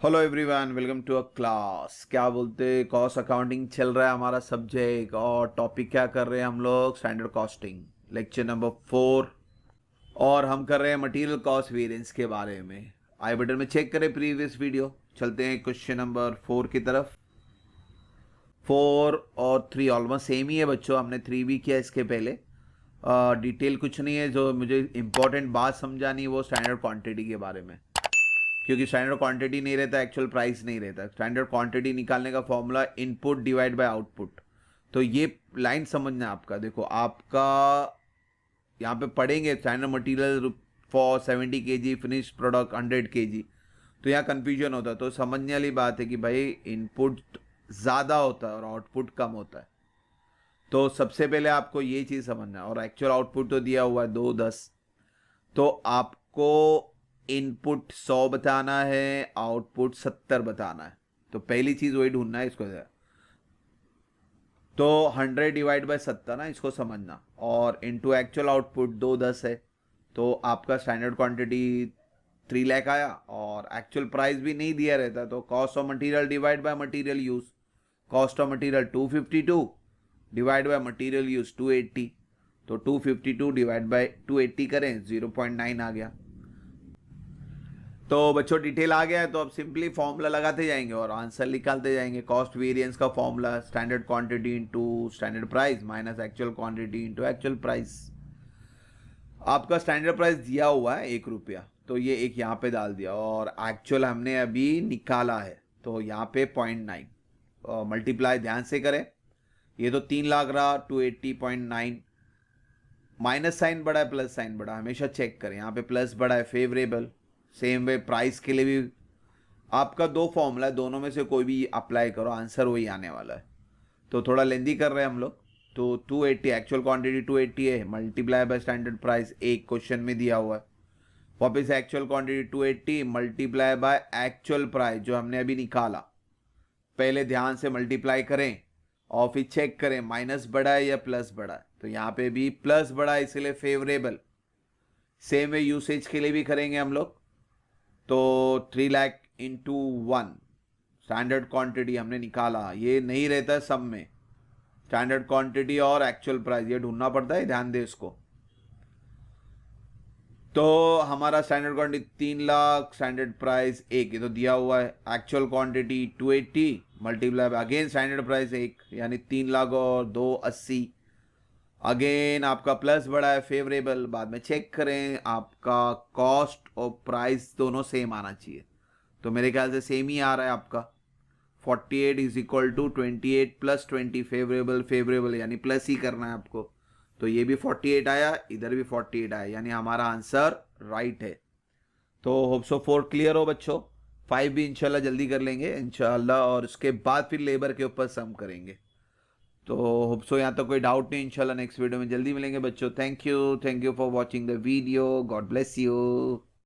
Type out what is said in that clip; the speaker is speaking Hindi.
Hello everyone, welcome to a class. क्या बोलते, कॉस्ट अकाउंटिंग चल रहा है हमारा सब्जेक्ट, और टॉपिक क्या कर रहे हैं हम लोग, स्टैंडर्ड कॉस्टिंग, लेक्चर नंबर 4। और हम कर रहे हैं मटेरियल कॉस्ट वेरिएंस के बारे में। आई बटन में चेक करें प्रीवियस वीडियो। चलते हैं क्वेश्चन नंबर 4 की तरफ। 4 और 3 ऑलमोस्ट सेम ही है बच्चों, हमने 3 भी किया इसके पहले। डिटेल कुछ नहीं है, जो मुझे इंपॉर्टेंट बात समझानी है वो स्टैंडर्ड क्वांटिटी के बारे में, क्योंकि स्टैंडर्ड क्वांटिटी नहीं रहता, एक्चुअल प्राइस नहीं रहता। स्टैंडर्ड क्वांटिटी निकालने का formula input divide by output. तो ये लाइन समझना है आपका। देखो, आपका यहाँ पे पढ़ेंगे standard material for 70 kg finish product 100 kg, तो यहाँ कंफ्यूजन होता है। तो समझने वाली बात है कि भाई इनपुट ज़्यादा होता है और आउटपुट कम होता है। तो सबसे पहले आपको ये चीज़ समझना है। और एक्चुअल आउटपुट तो दिया हुआ है 210, तो आपको इनपुट 100 बताना है, आउटपुट 70 बताना है। तो पहली चीज वही ढूंढना है इसको। तो 100 डिवाइड बाय 70 ना, इसको समझना। और इनटू एक्चुअल आउटपुट 210 है, तो आपका स्टैंडर्ड क्वांटिटी 3 लाख आया। और एक्चुअल प्राइस भी नहीं दिया रहता, तो cost of material divide by material use. Cost of material 252 divide by material use 280, तो 252 डिवाइड बाय 280 करें, 0.9 आ गया। तो बच्चों डिटेल आ गया है, तो अब सिंपली फॉर्मूला लगाते जाएंगे और आंसर निकालते जाएंगे। कॉस्ट वेरिएंस का formula standard quantity into standard price minus actual quantity into actual price. आपका स्टैंडर्ड प्राइस दिया हुआ है 1 रुपया, तो ये एक यहाँ पे डाल दिया, और एक्चुअल हमने अभी निकाला है, तो यहाँ पे 0.9 मल्टीप्लाई ध्यान से करें। ये तो 3 लाख रहा, 280.9। माइनस साइन बड़ा है, प्लस साइन बड़ा, हमेशा चेक करें। यहाँ पे प्लस बड़ा है, फेवरेबल। सेम वे प्राइस के लिए भी आपका 2 फॉर्मूला है, दोनों में से कोई भी अप्लाई करो, आंसर वही आने वाला है। तो थोड़ा लेंदी कर रहे हैं हम लोग। तो 280 एक्चुअल क्वांटिटी 280 है, मल्टीप्लाई बाय स्टैंडर्ड प्राइस एक क्वेश्चन में दिया हुआ है। वापस actual quantity 280 multiply by actual price जो हमने अभी निकाला। पहले ध्यान से मल्टीप्लाई करें और फिर चेक करें माइनस बड़ा है या प्लस बड़ा है। तो यहाँ पे भी प्लस बड़ा है, इसलिए फेवरेबल। सेम वे यूसेज के लिए भी करेंगे हम लोग। तो 3 लाख इंटू 1 स्टैंडर्ड क्वांटिटी हमने निकाला, ये नहीं रहता सब में। स्टैंडर्ड क्वांटिटी और एक्चुअल प्राइस ये ढूंढना पड़ता है, ध्यान दे इसको। तो हमारा standard quantity 3 lakh, standard price 1, ये तो दिया हुआ है। Actual quantity 280 multiply again standard price 1, यानी 3 लाख और 280। अगेन आपका प्लस बड़ा है, फेवरेबल। बाद में चेक करें, आपका कॉस्ट और प्राइस दोनों सेम आना चाहिए। तो मेरे ख्याल से सेम ही आ रहा है आपका। 48 is equal to 28 plus 20, favourable favourable, यानी प्लस ही करना है आपको। तो ये भी 48 आया, इधर भी 48 आया, यानी हमारा आंसर राइट है। तो होप सो 4 क्लियर हो बच्चों। 5 भी इंशाल्लाह जल्दी कर लेंगे इंशाल्लाह, और उसके बाद फिर लेबर के ऊपर सम करेंगे। तो होप सो यहाँ तक कोई डाउट नहीं। इंशाल्लाह नेक्स्ट वीडियो में जल्दी मिलेंगे बच्चों। Thank you for watching the video. God bless you.